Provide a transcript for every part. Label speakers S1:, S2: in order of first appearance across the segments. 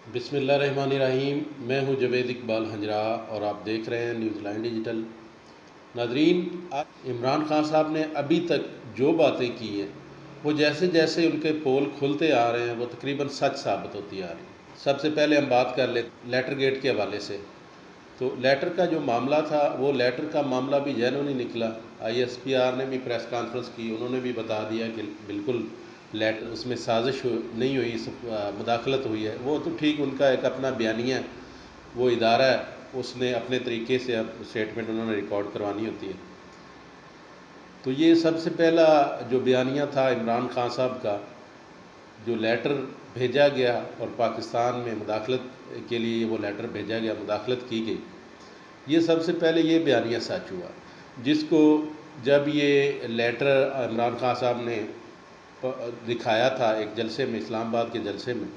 S1: बिस्मिल्लाहिर्रहमानिर्रहीम। मैं हूं जवेद इकबाल हंजरा और आप देख रहे हैं न्यूज़लैंड डिजिटल। नाजरीन, आज इमरान खान साहब ने अभी तक जो बातें की हैं वो जैसे जैसे उनके पोल खुलते आ रहे हैं वो तकरीबन सच साबित होती आ रही हैं। सबसे पहले हम बात कर ले लेटर गेट के हवाले से। तो लेटर का जो मामला था वो लेटर का मामला भी जेन्युइन ही निकला। ISPR ने भी प्रेस कॉन्फ्रेंस की, उन्होंने भी बता दिया कि बिल्कुल लेटर उसमें साजिश नहीं हुई, मुदाखलत हुई है। वो तो ठीक, उनका एक अपना बयानिया है, वो इदारा है, उसने अपने तरीके से अब स्टेटमेंट उन्होंने रिकॉर्ड करवानी होती है। तो ये सबसे पहला जो बयानिया था इमरान खान साहब का, जो लेटर भेजा गया और पाकिस्तान में मुदाखलत के लिए वो लेटर भेजा गया, मुदाखलत की गई, ये सबसे पहले ये बयानिया सच हुआ। जिसको जब ये लेटर इमरान खान साहब ने दिखाया था एक जलसे में, इस्लामाबाद के जलसे में,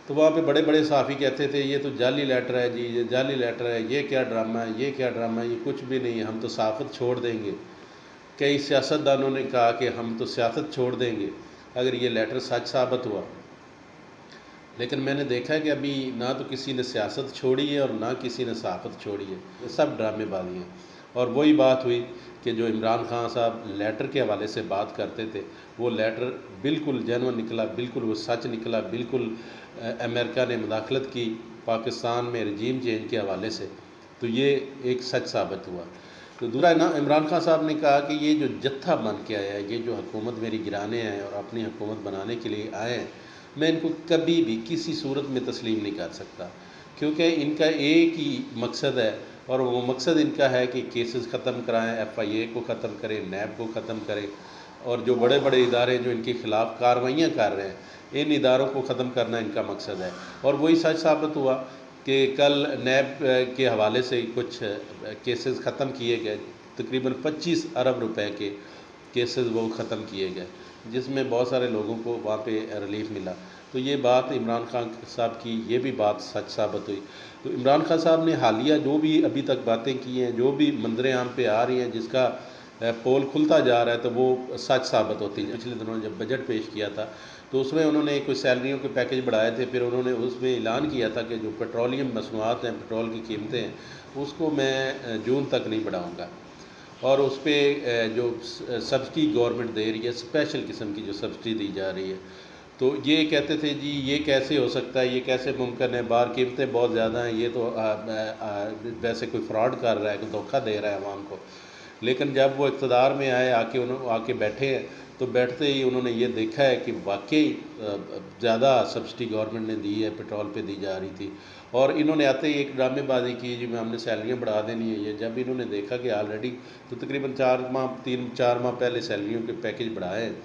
S1: तो वहाँ पे बड़े बड़े सहाफ़ी कहते थे ये तो जाली लेटर है जी, ये जाली लेटर है, ये क्या ड्रामा है, ये क्या ड्रामा है, ये कुछ भी नहीं है, हम तो सहाफ़त छोड़ देंगे। कई सियासतदानों ने कहा कि हम तो सियासत छोड़ देंगे अगर ये लेटर सच साबित हुआ। लेकिन मैंने देखा है कि अभी ना तो किसी ने सियासत छोड़ी है और ना किसी ने सहाफ़त छोड़ी है, ये सब ड्रामेबाजी हैं। और वही बात हुई कि जो इमरान खान साहब लेटर के हवाले से बात करते थे वो लेटर बिल्कुल जेन्युइन निकला, बिल्कुल वो सच निकला, बिल्कुल अमेरिका ने मुदाखलत की पाकिस्तान में रजीम चेंज के हवाले से, तो ये एक सच साबित हुआ। तो दूसरा ना, इमरान खान साहब ने कहा कि ये जो जत्था बन के आया है, ये जो हुकूमत मेरी गिराने आए और अपनी हुकूमत बनाने के लिए आए हैं, मैं इनको कभी भी किसी सूरत में तस्लीम नहीं कर सकता, क्योंकि इनका एक ही मकसद है और वो मकसद इनका है कि केसेस ख़त्म कराएं, FIA को ख़त्म करें, NAB को ख़त्म करें, और जो बड़े बड़े इदारे जो इनके ख़िलाफ़ कार्रवाइयाँ कर रहे हैं, इन इदारों को ख़त्म करना इनका मकसद है। और वही सच साबित हुआ कि कल NAB के हवाले से कुछ केसेस ख़त्म किए गए, तकरीबन 25 अरब रुपए के केसेस वो ख़त्म किए गए, जिसमें बहुत सारे लोगों को वहाँ पे रिलीफ मिला। तो ये बात इमरान खान साहब की, ये भी बात सच साबित हुई। तो इमरान खान साहब ने हालिया जो भी अभी तक बातें की हैं, जो भी मंजरें आम पे आ रही हैं, जिसका पोल खुलता जा रहा है, तो वो सच साबित होती है। पिछले दिनों जब बजट पेश किया था तो उसमें उन्होंने कुछ सैलरियों के पैकेज बढ़ाए थे, फिर उन्होंने उसमें ऐलान किया था कि जो पेट्रोलियम मसनूआत हैं, पेट्रोल की कीमतें हैं, उसको मैं जून तक नहीं बढ़ाऊँगा। और उस पर जो सब्सिडी गवर्नमेंट दे रही है, स्पेशल किस्म की जो सब्सिडी दी जा रही है, तो ये कहते थे जी ये कैसे हो सकता है, ये कैसे मुमकिन है, बाहर कीमतें बहुत ज़्यादा हैं, ये तो वैसे कोई फ्रॉड कर रहा है, कोई धोखा दे रहा है आवाम को। लेकिन जब वो इक़्तिदार में आए, आके बैठे हैं, तो बैठते ही उन्होंने ये देखा है कि वाकई ज़्यादा सब्सिडी गवर्नमेंट ने दी है, पेट्रोल पे दी जा रही थी। और इन्होंने आते ही एक ड्रामेबाजी की जी, हमने सैलरियाँ बढ़ा देनी है। ये जब इन्होंने देखा कि ऑलरेडी तो तकरीबन 3-4 माह पहले सैलरियों के पैकेज बढ़ाए हैं,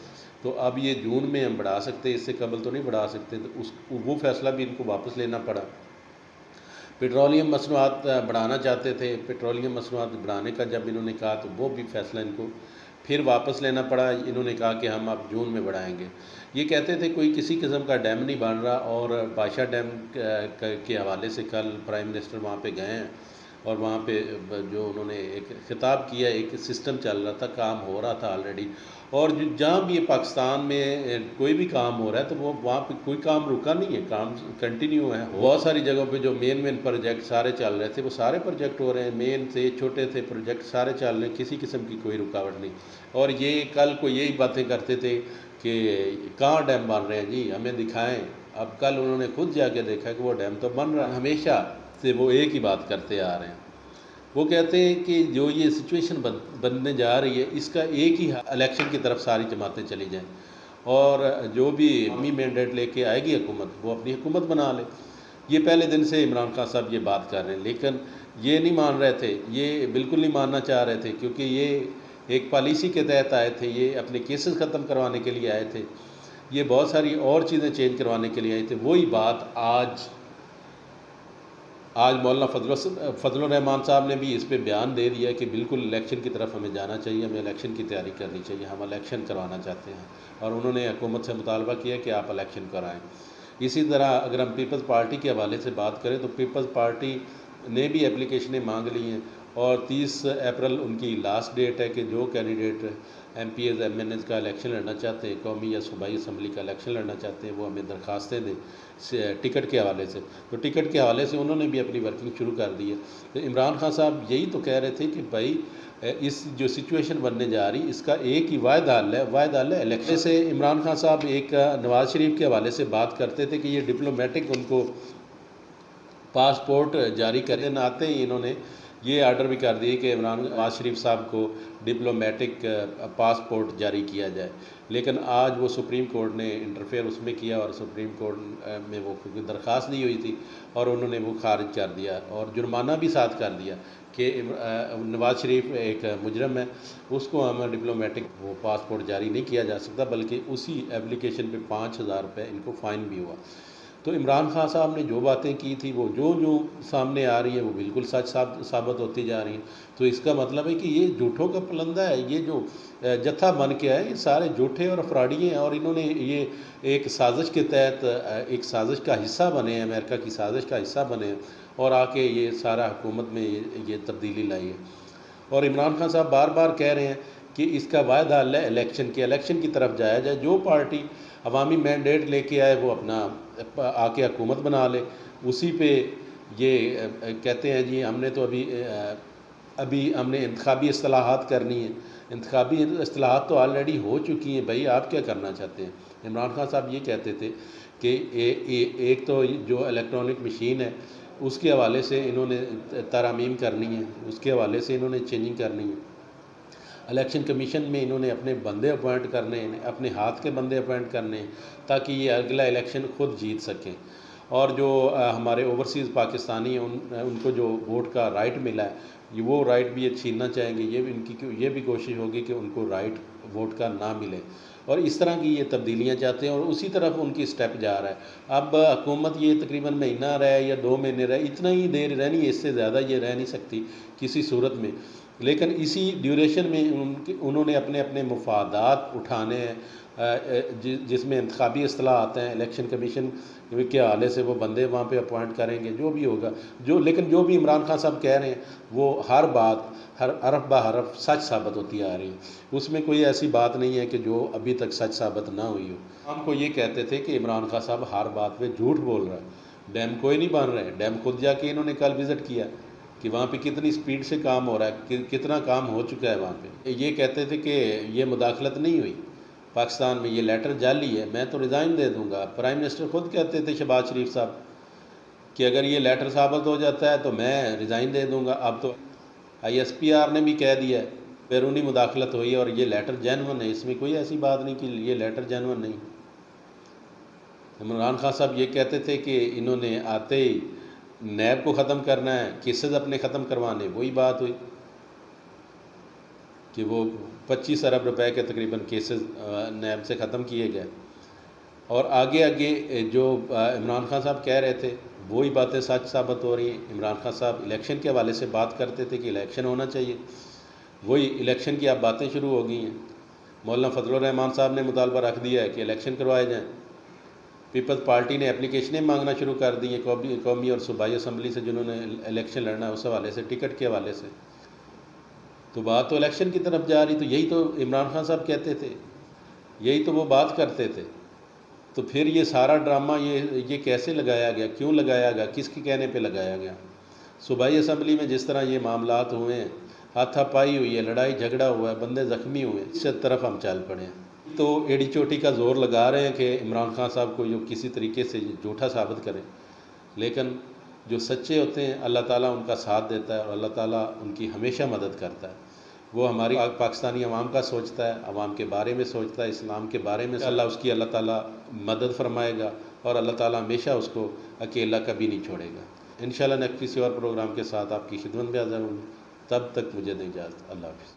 S1: तो अब ये जून में हम बढ़ा सकते, इससे कबल तो नहीं बढ़ा सकते, तो वो फैसला भी इनको वापस लेना पड़ा। पेट्रोलियम मसनूआत बढ़ाना चाहते थे, पेट्रोलियम मसनूआत बढ़ाने का जब इन्होंने कहा तो वो भी फ़ैसला इनको फिर वापस लेना पड़ा। इन्होंने कहा कि हम अब जून में बढ़ाएंगे। ये कहते थे कोई किसी किस्म का डैम नहीं बन रहा, और बादशाह डैम के हवाले से कल प्राइम मिनिस्टर वहाँ पे गए हैं और वहाँ पे जो उन्होंने एक खिताब किया, एक सिस्टम चल रहा था, काम हो रहा था ऑलरेडी। और जो जहाँ भी ये पाकिस्तान में कोई भी काम हो रहा है तो वो वहाँ पे कोई काम रुका नहीं है, काम कंटिन्यू है। बहुत सारी जगहों पे जो मेन प्रोजेक्ट सारे चल रहे थे वो सारे प्रोजेक्ट हो रहे हैं, मेन से छोटे थे प्रोजेक्ट सारे चल रहे हैं, किसी किस्म की कोई रुकावट नहीं। और ये कल को यही बातें करते थे कि कहाँ डैम बन रहे हैं जी, हमें दिखाएं। अब कल उन्होंने खुद जाके देखा कि वो डैम तो बन रहा है। हमेशा से वो एक ही बात करते आ रहे हैं। वो कहते हैं कि जो ये सिचुएशन बनने जा रही है, इसका एक ही इलेक्शन की तरफ सारी जमातें चली जाएं और जो भी अपनी मैंडेट लेके आएगी हुकूमत, वो अपनी हुकूमत बना ले। ये पहले दिन से इमरान खान साहब ये बात कर रहे हैं, लेकिन ये नहीं मान रहे थे, ये बिल्कुल नहीं मानना चाह रहे थे, क्योंकि ये एक पॉलिसी के तहत आए थे, ये अपने केसेस ख़त्म करवाने के लिए आए थे, ये बहुत सारी और चीज़ें चेंज करवाने के लिए आए थे। वही बात आज मौलाना फजलुर रहमान साहब ने भी इस पे बयान दे दिया कि बिल्कुल इलेक्शन की तरफ हमें जाना चाहिए, हमें इलेक्शन की तैयारी करनी चाहिए, हम इलेक्शन करवाना चाहते हैं। और उन्होंने हुकूमत से मुतालबा किया कि आप इलेक्शन कराएं। इसी तरह अगर हम पीपल्स पार्टी के हवाले से बात करें तो पीपल्स पार्टी ने भी एप्लीकेशनें मांग ली हैं और 30 अप्रैल उनकी लास्ट डेट है कि जो कैंडिडेट MPs MNs का इलेक्शन लड़ना चाहते हैं, कौमी या सूबाई असम्बली का इलेक्शन लड़ना चाहते हैं, वो हमें दरख्वास्तें दें टिकट के हवाले से। तो टिकट के हवाले से उन्होंने भी अपनी वर्किंग शुरू कर दी है। तो इमरान खान साहब यही तो कह रहे थे कि भाई इस जो सिचुएशन बनने जा रही, इसका एक ही वाहिद हल है इलेक्शन से। इमरान खान साहब एक नवाज़ शरीफ के हवाले से बात करते थे कि ये डिप्लोमेटिक उनको पासपोर्ट जारी करने न आते ही इन्होंने ये आर्डर भी कर दिए कि नवाज शरीफ साहब को डिप्लोमेटिक पासपोर्ट जारी किया जाए। लेकिन आज वो सुप्रीम कोर्ट ने इंटरफेयर उसमें किया और सुप्रीम कोर्ट में वो दरख्वास्त दी हुई थी और उन्होंने वो खारिज कर दिया और जुर्माना भी साथ कर दिया कि नवाज शरीफ एक मुजरम है, उसको हम डिप्लोमेटिक वो पासपोर्ट जारी नहीं किया जा सकता, बल्कि उसी एप्लीकेशन पे 5,000 रुपये इनको फ़ाइन भी हुआ। तो इमरान खान साहब ने जो बातें की थी वो जो सामने आ रही है वो बिल्कुल सच साबित होती जा रही हैं। तो इसका मतलब है कि ये झूठों का पलंदा है, ये जो जत्था बन के आए ये सारे झूठे और फ्रॉडी हैं और इन्होंने ये एक साजिश के तहत एक साजिश का हिस्सा बने हैं, अमेरिका की साजिश का हिस्सा बने हैं और आके ये सारा हुकूमत में ये तब्दीली लाई है। और इमरान खान साहब बार बार कह रहे हैं कि इसका वायदा हल है इलेक्शन की तरफ जाया जाए, जो पार्टी अवामी मैंडेट लेके आए वो अपना आके हुकूमत बना ले। उसी पे ये कहते हैं जी हमने तो अभी हमने इंतखाबी इस्लाहात करनी है। इंतखाबी इस्लाहात तो ऑलरेडी हो चुकी हैं भाई, आप क्या करना चाहते हैं। इमरान खान साहब ये कहते थे कि एक तो जो इलेक्ट्रॉनिक मशीन है उसके हवाले से इन्होंने तरमीम करनी है, उसके हवाले से इन्होंने चेंजिंग करनी है। इलेक्शन कमीशन में इन्होंने अपने बंदे अपॉइंट करने हैं, अपने हाथ के बंदे अपॉइंट करने हैं ताकि ये अगला इलेक्शन खुद जीत सकें। और जो हमारे ओवरसीज़ पाकिस्तानी हैं उनको जो वोट का राइट मिला है वो राइट भी ये छीनना चाहेंगे। ये भी कोशिश होगी कि उनको राइट वोट का ना मिले और इस तरह की ये तब्दीलियाँ चाहते हैं और उसी तरफ उनकी स्टेप जा रहा है। अब हुकूमत ये तकरीबन महीना रहे या 2 महीने रहे, इतना ही देर रहनी है, इससे ज़्यादा ये रह नहीं सकती किसी सूरत में। लेकिन इसी ड्यूरेशन में उन्होंने अपने अपने मफादात उठाने हैं जिसमें इंतखाबी इस्लाह आते हैं। इलेक्शन कमीशन के हवाले से वो बंदे वहाँ पे अपॉइंट करेंगे, जो भी होगा लेकिन जो भी इमरान खान साहब कह रहे हैं वो हर बात हर हरफ बा हरफ सच साबित होती आ रही है। उसमें कोई ऐसी बात नहीं है कि जो अभी तक सच साबित ना हुई हो। हमको ये कहते थे कि इमरान खान साहब हर बात पे झूठ बोल रहा है, डैम कोई नहीं बन रहे। डैम खुद जाके इन्होंने कल विज़िट किया कि वहाँ पे कितनी स्पीड से काम हो रहा है, कितना काम हो चुका है वहाँ पे। ये कहते थे कि ये मुदाखलत नहीं हुई पाकिस्तान में, ये लेटर जाली है, मैं तो रिज़ाइन दे दूँगा। प्राइम मिनिस्टर ख़ुद कहते थे शहबाज शरीफ साहब कि अगर ये लेटर साबित हो जाता है तो मैं रिज़ाइन दे दूँगा। अब तो ISPR ने भी कह दिया है बैरूनी मुदाखलत हुई और ये लेटर जेन्युइन है, इसमें कोई ऐसी बात नहीं कि ये लेटर जेन्युइन नहीं। इमरान खान साहब ये कहते थे कि इन्होंने आते ही नैब को ख़त्म करना है, केसेस अपने ख़त्म करवाने। वही बात हुई कि वो 25 अरब रुपए के तकरीबन केसेस नैब से ख़त्म किए गए। और आगे जो इमरान खान साहब कह रहे थे वही बातें सच साबित हो रही हैं। इमरान खान साहब इलेक्शन के हवाले से बात करते थे कि इलेक्शन होना चाहिए, वही इलेक्शन की अब बातें शुरू हो गई हैं। मौलाना फजलुर रहमान साहब ने मुतालबा रख दिया है कि इलेक्शन करवाए जाएँ। पीपल्स पार्टी ने एप्लीकेशनें मांगना शुरू कर दी हैं कौमी और सूबाई असम्बली से जिन्होंने इलेक्शन लड़ना है उस हवाले से, टिकट के हवाले से। तो बात तो इलेक्शन की तरफ जा रही। तो यही तो इमरान खान साहब कहते थे, यही तो वो बात करते थे। तो फिर ये सारा ड्रामा ये कैसे लगाया गया, क्यों लगाया गया, किसके कहने पे लगाया गया। सूबाई असम्बली में जिस तरह ये मामलात हुए हैं, हाथापाई हुई है, लड़ाई झगड़ा हुआ है, बंदे ज़ख्मी हुए, इस तरफ हम चल पड़े हैं। तो एड़ी चोटी का ज़ोर लगा रहे हैं कि इमरान खान साहब को जो किसी तरीके से झूठा साबित करें, लेकिन जो सच्चे होते हैं अल्लाह ताला उनका साथ देता है और अल्लाह ताला उनकी हमेशा मदद करता है। वो हमारी पाकिस्तानी अवाम का सोचता है, अवाम के बारे में सोचता है, इस्लाम के बारे में अल्लाह ताला मदद फरमाएगा और अल्लाह ताला हमेशा उसको अकेला कभी नहीं छोड़ेगा। इंशाल्लाह नेक्स्ट किसी और प्रोग्राम के साथ आपकी खिदमत में हाज़िर हूँ। तब तक मुझे दें इजाज़त। अल्लाह हाफ़िज़।